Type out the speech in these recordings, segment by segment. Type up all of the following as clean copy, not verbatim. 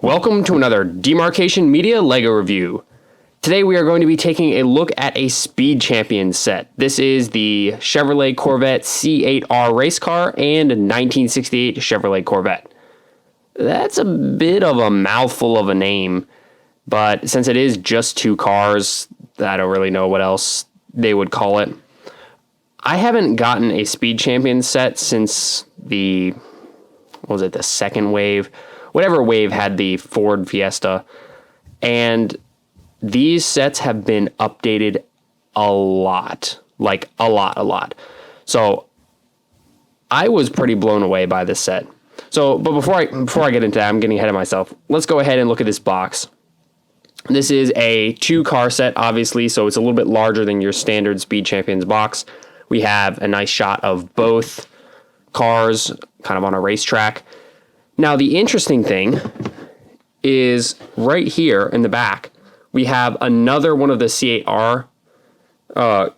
Welcome to another Demarcation Media LEGO review. Today we are going to be taking a look at a Speed Champions set. This is the Chevrolet Corvette C8.R race car and 1968 Chevrolet Corvette. That's a bit of a mouthful of a name, but since it is just two cars, I don't really know what else they would call it. I haven't gotten a Speed Champions set since the second wave? Whatever wave had the Ford Fiesta. And these sets have been updated a lot. Like a lot. So I was pretty blown away by this set. So, but before I get into that, I'm getting ahead of myself. Let's go ahead and look at this box. This is a 2-car set, obviously, so it's a little bit larger than your standard Speed Champions box. We have a nice shot of both cars kind of on a racetrack. Now, the interesting thing is right here in the back, we have another one of the C8R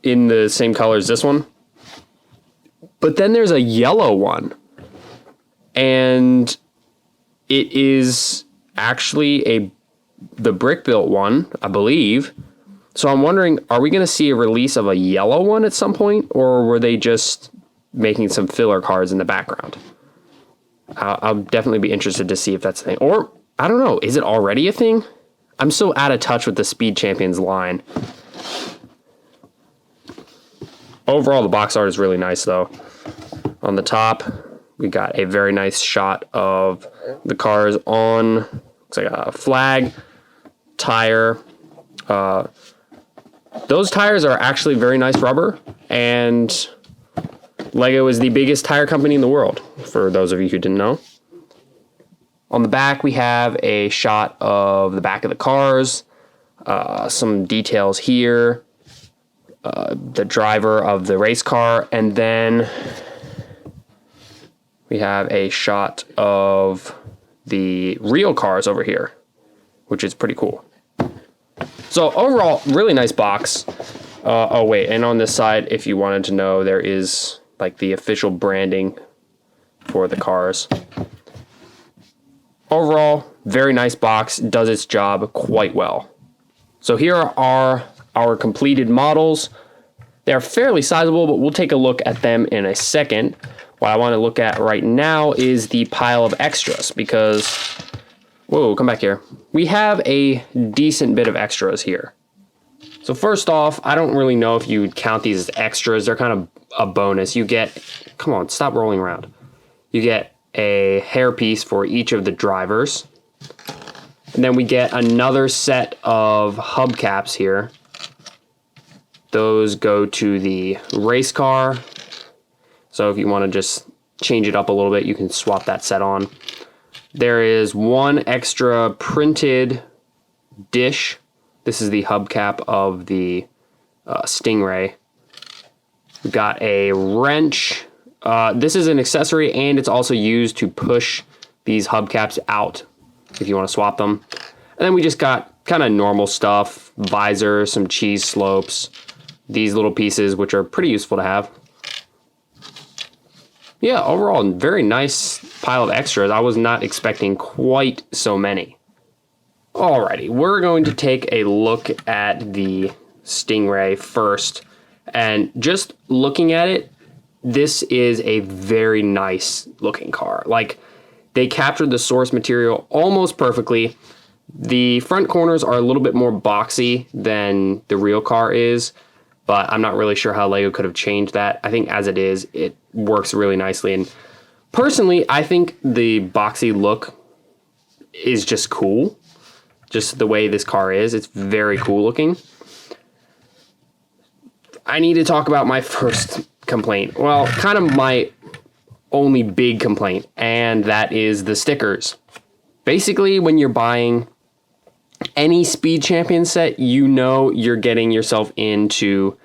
in the same color as this one. But then there's a yellow one. And it is actually the brick-built one, I believe. So I'm wondering, are we going to see a release of a yellow one at some point? Or were they just making some filler cars in the background? I'll definitely be interested to see if that's a thing. Or, I don't know, is it already a thing? I'm so out of touch with the Speed Champions line. Overall, the box art is really nice, though. On the top, we got a very nice shot of the cars on, looks like a flag, tire. Those tires are actually very nice rubber, and Lego is the biggest tire company in the world, for those of you who didn't know. On the back, we have a shot of the back of the cars, some details here, the driver of the race car, and then we have a shot of the real cars over here, which is pretty cool. So overall, really nice box. Oh wait, and on this side, if you wanted to know, there is like the official branding for the cars. Overall, very nice box, does its job quite well. So here are our completed models. They're fairly sizable, but we'll take a look at them in a second. What I want to look at right now is the pile of extras because, whoa, come back here. We have a decent bit of extras here. So first off, I don't really know if you would count these as extras. They're kind of a bonus. You get, come on, stop rolling around. You get a hairpiece for each of the drivers. And then we get another set of hubcaps here. Those go to the race car. So if you want to just change it up a little bit, you can swap that set on. There is one extra printed dish. This is the hubcap of the Stingray. We've got a wrench. This is an accessory, and it's also used to push these hubcaps out if you want to swap them. And then we just got kind of normal stuff, visor, some cheese slopes, these little pieces, which are pretty useful to have. Yeah, overall, very nice pile of extras. I was not expecting quite so many. Alrighty, we're going to take a look at the Stingray first. And just looking at it, this is a very nice looking car. Like, they captured the source material almost perfectly. The front corners are a little bit more boxy than the real car is, but I'm not really sure how Lego could have changed that. I think as it is, it works really nicely. And personally, I think the boxy look is just cool. Just the way this car is, it's very cool looking. I need to talk about my first complaint. Well, kind of my only big complaint, and that is the stickers. Basically, when you're buying any Speed Champion set, you know you're getting yourself into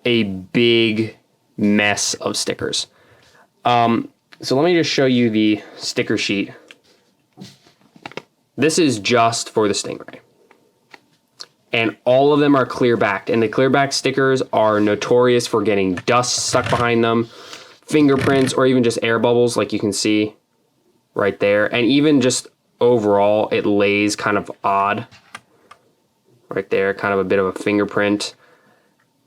a big mess of stickers. So let me just show you the sticker sheet. This is just for the Stingray. And all of them are clear backed, and the clear back stickers are notorious for getting dust stuck behind them, fingerprints, or even just air bubbles like you can see right there. And even just overall it lays kind of odd. Right there, kind of a bit of a fingerprint.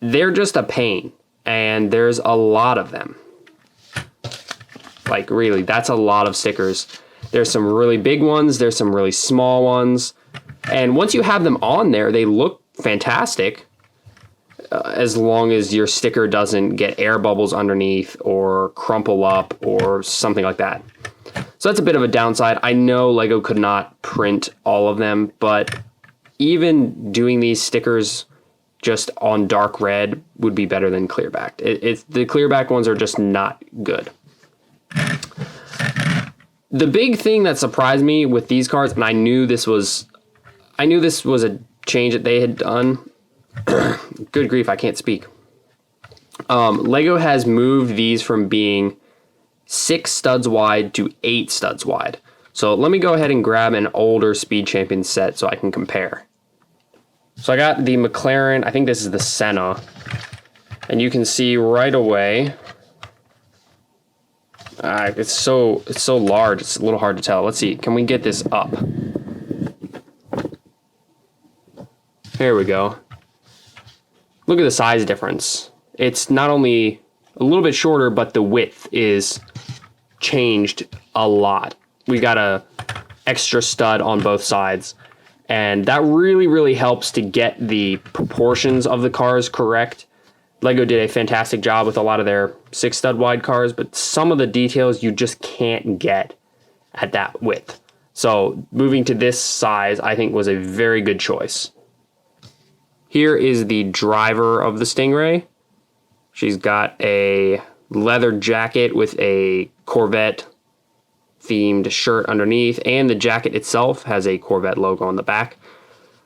They're just a pain, and there's a lot of them. Like, really, that's a lot of stickers. There's some really big ones, there's some really small ones, and once you have them on there, they look fantastic, as long as your sticker doesn't get air bubbles underneath or crumple up or something like that. So that's a bit of a downside. I know Lego could not print all of them, but even doing these stickers just on dark red would be better than clear backed. The clear back ones are just not good. The big thing that surprised me with these cars, and I knew this was a change that they had done. Good grief, I can't speak. Lego has moved these from being 6 studs wide to 8 studs wide. So let me go ahead and grab an older Speed Champions set so I can compare. So I got the McLaren, I think this is the Senna, and you can see right away, it's so large, it's a little hard to tell. Let's see, can we get this up? There we go. Look at the size difference. It's not only a little bit shorter, but the width is changed a lot. We got a extra stud on both sides, and that really helps to get the proportions of the cars correct. Lego did a fantastic job with a lot of their 6 stud wide cars, but some of the details you just can't get at that width. So moving to this size, I think, was a very good choice. Here is the driver of the Stingray. She's got a leather jacket with a Corvette themed shirt underneath, and the jacket itself has a Corvette logo on the back.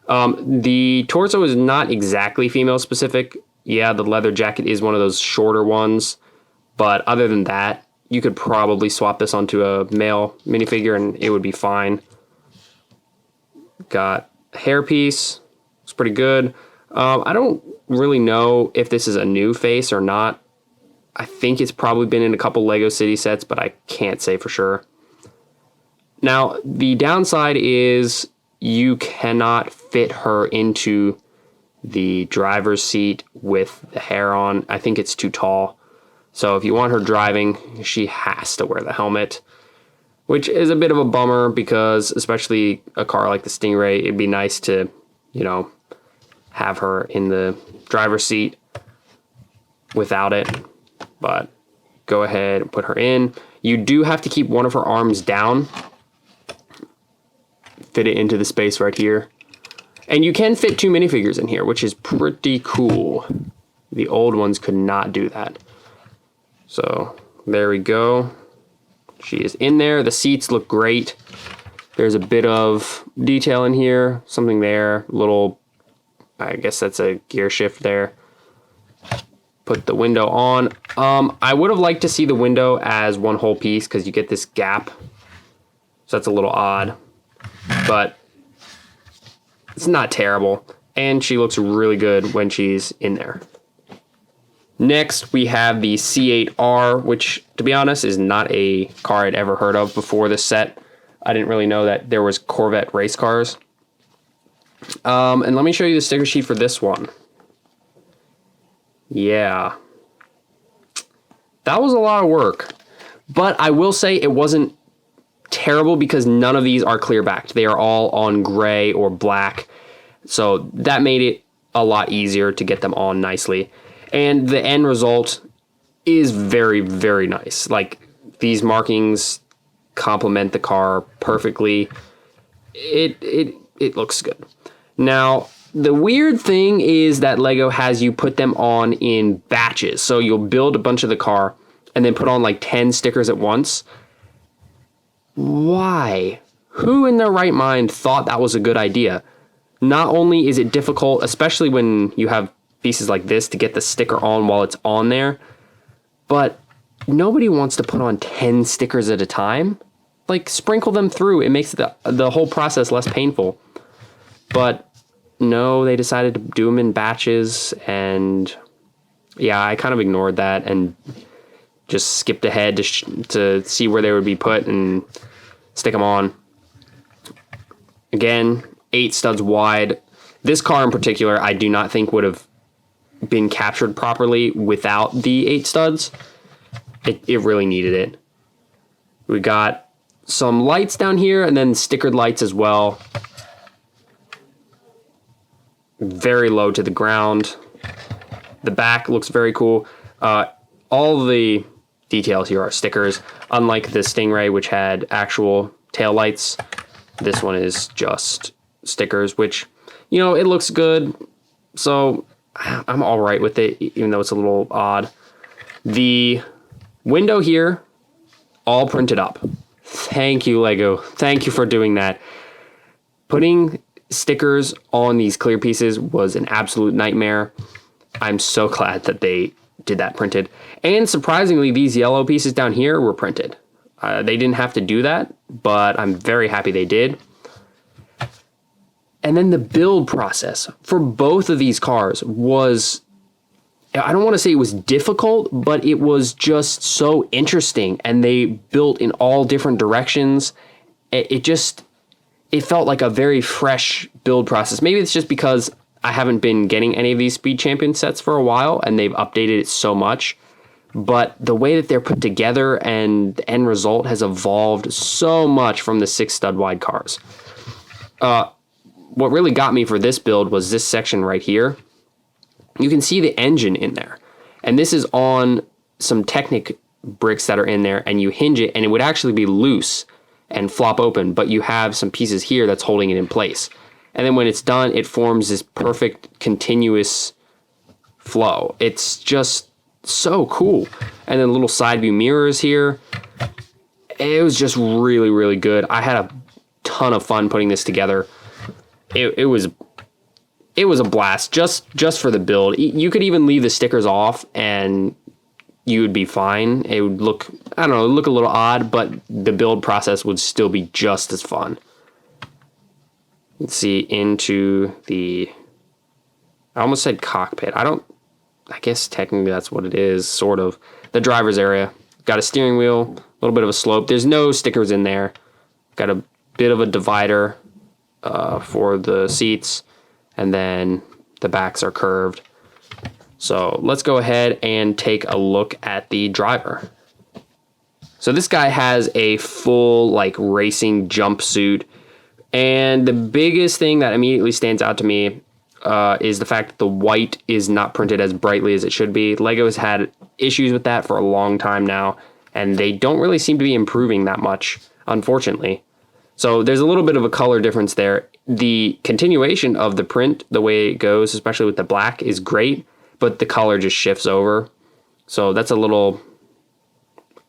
The torso is not exactly female specific. Yeah, the leather jacket is one of those shorter ones, but other than that, you could probably swap this onto a male minifigure and it would be fine. Got a hairpiece, it's pretty good. I don't really know if this is a new face or not. I think it's probably been in a couple Lego City sets, but I can't say for sure. Now, the downside is you cannot fit her into the driver's seat with the hair on. I think it's too tall. So if you want her driving, she has to wear the helmet, which is a bit of a bummer because especially a car like the Stingray, it'd be nice to, you know, have her in the driver's seat without it. But go ahead and put her in. You do have to keep one of her arms down. Fit it into the space right here. And you can fit 2 minifigures in here, which is pretty cool. The old ones could not do that. So there we go. She is in there. The seats look great. There's a bit of detail in here, something there, little, I guess that's a gear shift there. Put the window on. I would have liked to see the window as one whole piece because you get this gap. So that's a little odd, but it's not terrible. And she looks really good when she's in there. Next, we have the C8.R, which, to be honest, is not a car I'd ever heard of before this set. I didn't really know that there was Corvette race cars. And let me show you the sticker sheet for this one. Yeah. That was a lot of work. But I will say it wasn't terrible because none of these are clear backed. They are all on gray or black. So that made it a lot easier to get them on nicely. And the end result is very, very nice. Like, these markings complement the car perfectly. It looks good. Now, the weird thing is that Lego has you put them on in batches. So you'll build a bunch of the car and then put on like 10 stickers at once. Why? Who in their right mind thought that was a good idea? Not only is it difficult, especially when you have pieces like this, to get the sticker on while it's on there, but nobody wants to put on 10 stickers at a time. Like, sprinkle them through. It makes the whole process less painful. But no, they decided to do them in batches, and yeah, I kind of ignored that and just skipped ahead to see where they would be put and stick them on. Again, 8 studs wide. This car in particular, I do not think would have been captured properly without the 8 studs. It really needed it. We got some lights down here and then stickered lights as well. Very low to the ground. The back looks very cool. All the details here are stickers, unlike the Stingray, which had actual tail lights. This one is just stickers, which, you know, it looks good. So I'm all right with it, even though it's a little odd. The window here, all printed up. Thank you, Lego. Thank you for doing that. Putting stickers on these clear pieces was an absolute nightmare. I'm so glad that they did that printed. And surprisingly, these yellow pieces down here were printed. They didn't have to do that, but I'm very happy they did. And then the build process for both of these cars was, I don't want to say it was difficult, but it was just so interesting. And they built in all different directions. It felt like a very fresh build process. Maybe it's just because I haven't been getting any of these Speed Champion sets for a while and they've updated it so much. But the way that they're put together and the end result has evolved so much from the 6 stud wide cars. What really got me for this build was this section right here. You can see the engine in there. And this is on some Technic bricks that are in there, and you hinge it and it would actually be loose and flop open, but you have some pieces here that's holding it in place. And then when it's done, it forms this perfect continuous flow. It's just so cool. And then little side view mirrors here. It was just really, really good. I had a ton of fun putting this together. It was a blast just for the build. You could even leave the stickers off and you would be fine. It would look, I don't know, look a little odd, but the build process would still be just as fun. Let's see, into the, I almost said cockpit. I guess technically that's what it is, sort of. The driver's area. Got a steering wheel, a little bit of a slope. There's no stickers in there. Got a bit of a divider for the seats, and then the backs are curved. So let's go ahead and take a look at the driver. So this guy has a full like racing jumpsuit, and the biggest thing that immediately stands out to me is the fact that the white is not printed as brightly as it should be. Lego has had issues with that for a long time now, and they don't really seem to be improving that much, unfortunately. So there's a little bit of a color difference there. The continuation of the print, the way it goes, especially with the black, is great, but the color just shifts over. So that's a little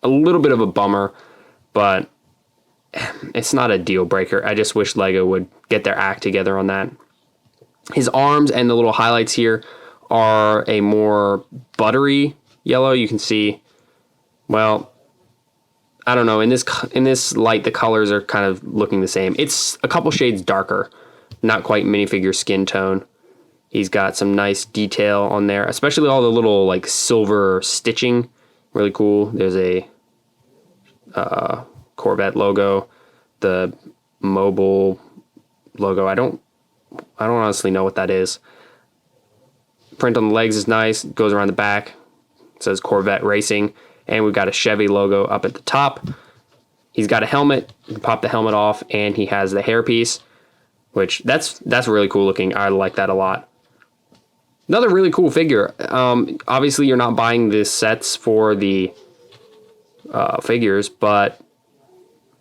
bit of a bummer, but it's not a deal breaker. I just wish Lego would get their act together on that. His arms and the little highlights here are a more buttery yellow. You can see, well, I don't know, in this light, the colors are kind of looking the same. It's a couple shades darker, not quite minifigure skin tone. He's got some nice detail on there, especially all the little like silver stitching. Really cool. There's a Corvette logo, the mobile logo. I don't honestly know what that is. Print on the legs is nice. Goes around the back. It says Corvette Racing. And we've got a Chevy logo up at the top. He's got a helmet. You can pop the helmet off, and he has the hairpiece, which that's really cool looking. I like that a lot. Another really cool figure. Obviously, you're not buying the sets for the figures, but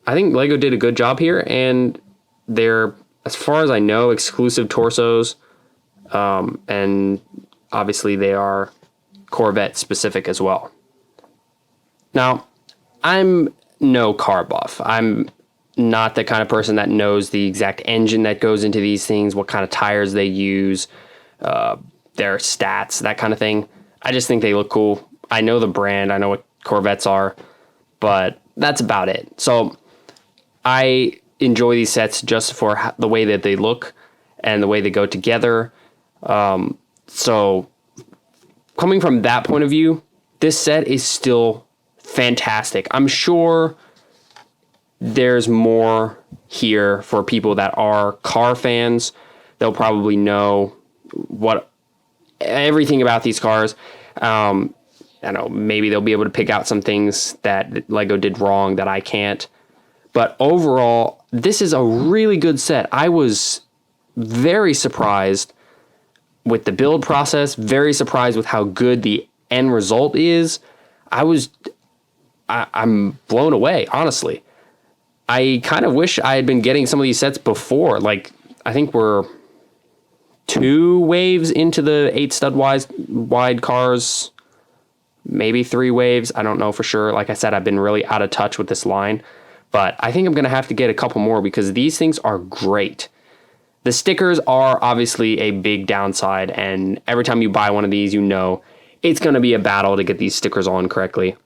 I think Lego did a good job here, and they're, as far as I know, exclusive torsos, and obviously they are Corvette specific as well. Now, I'm no car buff. I'm not the kind of person that knows the exact engine that goes into these things, what kind of tires they use, their stats, that kind of thing. I just think they look cool. I know the brand. I know what Corvettes are, but that's about it. So I enjoy these sets just for the way that they look and the way they go together. So coming from that point of view, this set is still fantastic. I'm sure there's more here for people that are car fans. They'll probably know everything about these cars. I don't know, maybe they'll be able to pick out some things that Lego did wrong that I can't. But overall, this is a really good set. I was very surprised with the build process, very surprised with how good the end result is. I'm blown away, honestly. I kind of wish I had been getting some of these sets before. Like, I think we're 2 waves into the 8 stud wide cars, maybe 3 waves. I don't know for sure. Like I said, I've been really out of touch with this line, but I think I'm going to have to get a couple more because these things are great. The stickers are obviously a big downside, and every time you buy one of these, you know it's going to be a battle to get these stickers on correctly.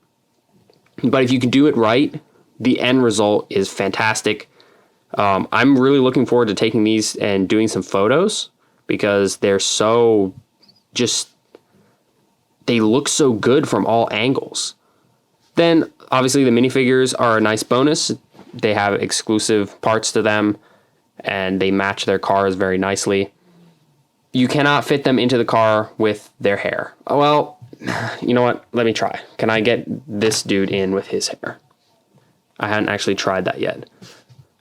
But if you can do it right, the end result is fantastic. I'm really looking forward to taking these and doing some photos because they're they look so good from all angles. Then, obviously, the minifigures are a nice bonus. They have exclusive parts to them, and they match their cars very nicely. You cannot fit them into the car with their hair. Well, you know what? Let me try. Can I get this dude in with his hair? I hadn't actually tried that yet.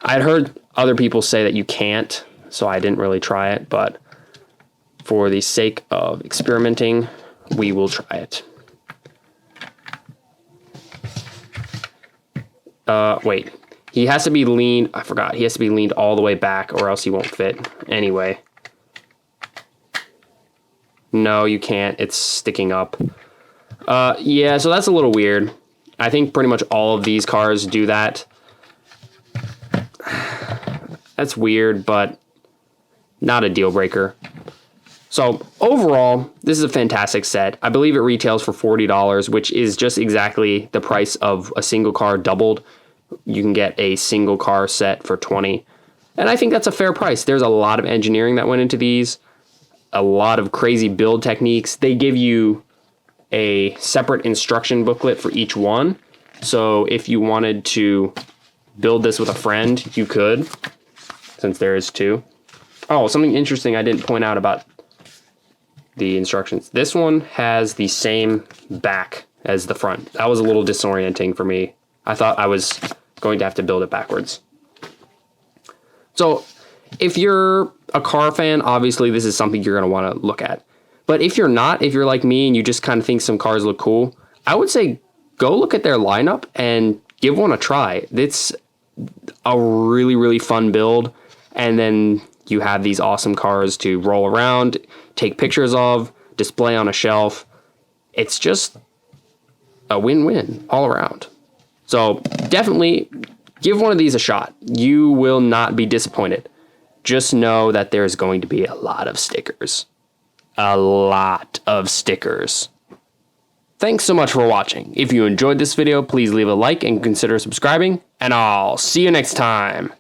I had heard other people say that you can't, so I didn't really try it, but for the sake of experimenting, we will try it. Wait. He has to be leaned. I forgot. He has to be leaned all the way back or else he won't fit. Anyway. No, you can't. It's sticking up. Yeah, so that's a little weird. I think pretty much all of these cars do that. That's weird, but not a deal breaker. So overall, this is a fantastic set. I believe it retails for $40, which is just exactly the price of a single car doubled. You can get a single car set for $20. And I think that's a fair price. There's a lot of engineering that went into these, a lot of crazy build techniques. They give you a separate instruction booklet for each one. So if you wanted to build this with a friend, you could, since there is 2. Oh, something interesting I didn't point out about the instructions. This one has the same back as the front. That was a little disorienting for me. I thought I was going to have to build it backwards. So if you're a car fan, obviously this is something you're going to want to look at. But if you're not, if you're like me and you just kind of think some cars look cool, I would say go look at their lineup and give one a try. It's a really, really fun build. And then you have these awesome cars to roll around, take pictures of, display on a shelf. It's just a win-win all around. So definitely give one of these a shot. You will not be disappointed. Just know that there's going to be a lot of stickers. A lot of stickers. Thanks so much for watching. If you enjoyed this video, please leave a like and consider subscribing, and I'll see you next time.